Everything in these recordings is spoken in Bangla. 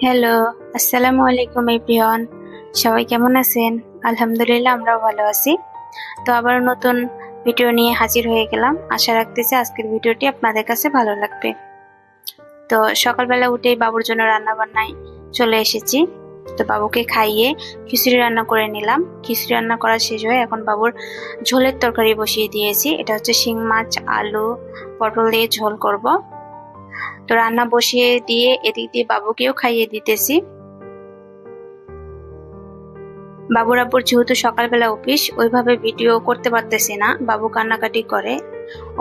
হ্যালো, আসসালামু আলাইকুম এভরিওয়ান। সবাই কেমন আছেন? আলহামদুলিল্লাহ আমরাও ভালো আছি। তো আবার নতুন ভিডিও নিয়ে হাজির হয়ে গেলাম। আশা রাখতেছি আজকের ভিডিওটি আপনাদের কাছে ভালো লাগবে। তো সকালবেলা উঠেই বাবুর জন্য রান্না বান্নায় চলে এসেছি। তো বাবুকে খাইয়ে খিচুড়ি রান্না করে নিলাম। খিচুড়ি রান্না করা শেষ হয়ে এখন বাবুর ঝোলের তরকারি বসিয়ে দিয়েছি। এটা হচ্ছে শিং মাছ, আলু, পটল দিয়ে ঝোল করব। তো রান্না বসিয়ে দিয়ে এদিক দিয়ে বাবুকেও খাইয়ে দিতেছি। বাবুর আব্বুর যেহেতু সকালবেলা অফিস, ওইভাবে ভিডিও করতে পারতেছি না, বাবু কান্নাকাটি করে,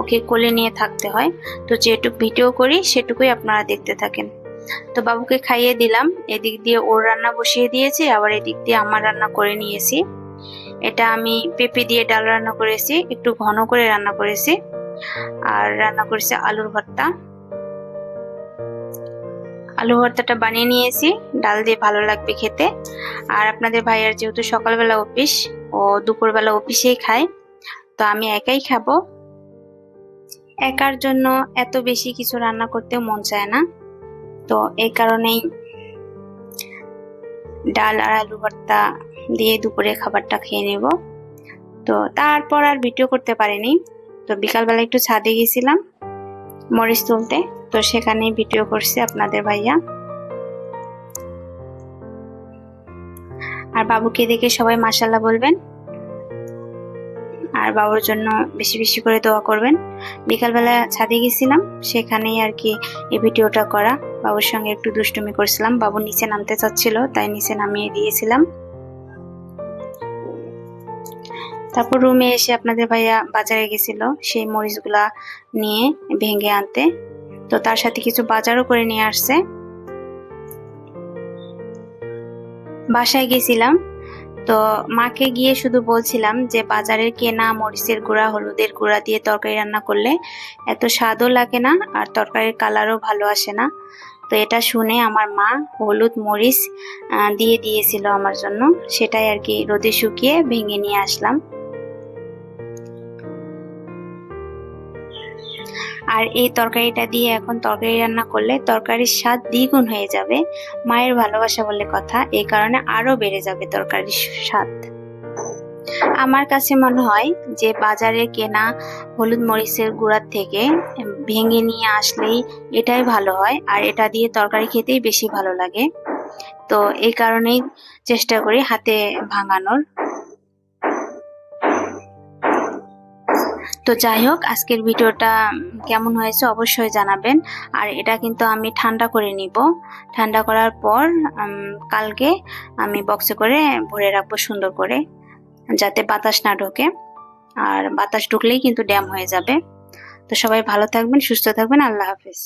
ওকে কোলে নিয়ে থাকতে হয়। তো যেটুকু ভিডিও করি সেটুকুই আপনারা দেখতে থাকেন। তো বাবুকে খাইয়ে দিলাম, এদিক দিয়ে ওর রান্না বসিয়ে দিয়েছি, আবার এদিক দিয়ে আমার রান্না করে নিয়েছি। এটা আমি পেঁপে দিয়ে ডাল রান্না করেছি, একটু ঘন করে রান্না করেছি। আর রান্না করেছি আলুর ভর্তা। আলু ভর্তাটা বানিয়ে নিয়েছি, ডাল দিয়ে ভালো লাগবে খেতে। আর আপনাদের ভাইয়ার যেহেতু সকালবেলা অফিস, ও দুপুরবেলা অফিসেই খায়, তো আমি একাই খাবো। একার জন্য এত বেশি কিছু রান্না করতেও মন চায় না, তো এই কারণেই ডাল আর আলু ভর্তা দিয়ে দুপুরে খাবারটা খেয়ে নেব। তো তারপর আর ভিডিও করতে পারিনি। তো বিকালবেলা একটু ছাদে গেছিলাম মরিচ তুলতে, তো সেখানেই ভিডিও করছে আপনাদের ভাইয়া। আর বাবুকে দেখে সবাই মাশাআল্লাহ বলবেন, আর বাবুর জন্য বেশি বেশি করে দোয়া করবেন। বিকালবেলা ছাদে গেছিলাম, সেখানেই আর কি এই ভিডিওটা করা। বাবুর সঙ্গে একটু দুষ্টুমি করছিলাম, বাবু নিচে নামতে চাচ্ছিল, তাই নিচে নামিয়ে দিয়েছিলাম। তারপর রুমে এসে আপনাদের ভাইয়া বাজারে গেছিল সেই মরিচগুলা নিয়ে ভেঙে আনতে, তো তার সাথে কিছু বাজারও করে নিয়ে আসছে। বাসায় গেছিলাম, তো মাকে গিয়ে শুধু বলছিলাম যে বাজারের কেনা মরিচের গুঁড়া, হলুদের গুঁড়া দিয়ে তরকারি রান্না করলে এত স্বাদও লাগে না, আর তরকারির কালারও ভালো আসে না। তো এটা শুনে আমার মা হলুদ মরিচ দিয়ে দিয়েছিল আমার জন্য, সেটাই আর কি রোদে শুকিয়ে ভেঙে নিয়ে আসলাম। আর এই তরকারিটা দিয়ে এখন তরকারি রান্না করলে তরকারির স্বাদ দ্বিগুণ হয়ে যাবে। মায়ের ভালোবাসা বলে কথা, এই কারণে আরো বেড়ে যাবে তরকারির স্বাদ। আমার কাছে মনে হয় যে বাজারে কেনা হলুদ মরিচের গুঁড়ার থেকে ভেঙে নিয়ে আসলেই এটাই ভালো হয়, আর এটা দিয়ে তরকারি খেতেই বেশি ভালো লাগে। তো এই কারণেই চেষ্টা করি হাতে ভাঙানোর। তো যাই হোক, আজকের ভিডিওটা কেমন হয়েছে অবশ্যই জানাবেন। আর এটা কিন্তু আমি ঠান্ডা করে নিব, ঠান্ডা করার পর কালকে আমি বক্সে করে ভরে রাখবো সুন্দর করে, যাতে বাতাস না ঢোকে। আর বাতাস ঢুকলেই কিন্তু ড্যাম হয়ে যাবে। তো সবাই ভালো থাকবেন, সুস্থ থাকবেন, আল্লাহ হাফেজ।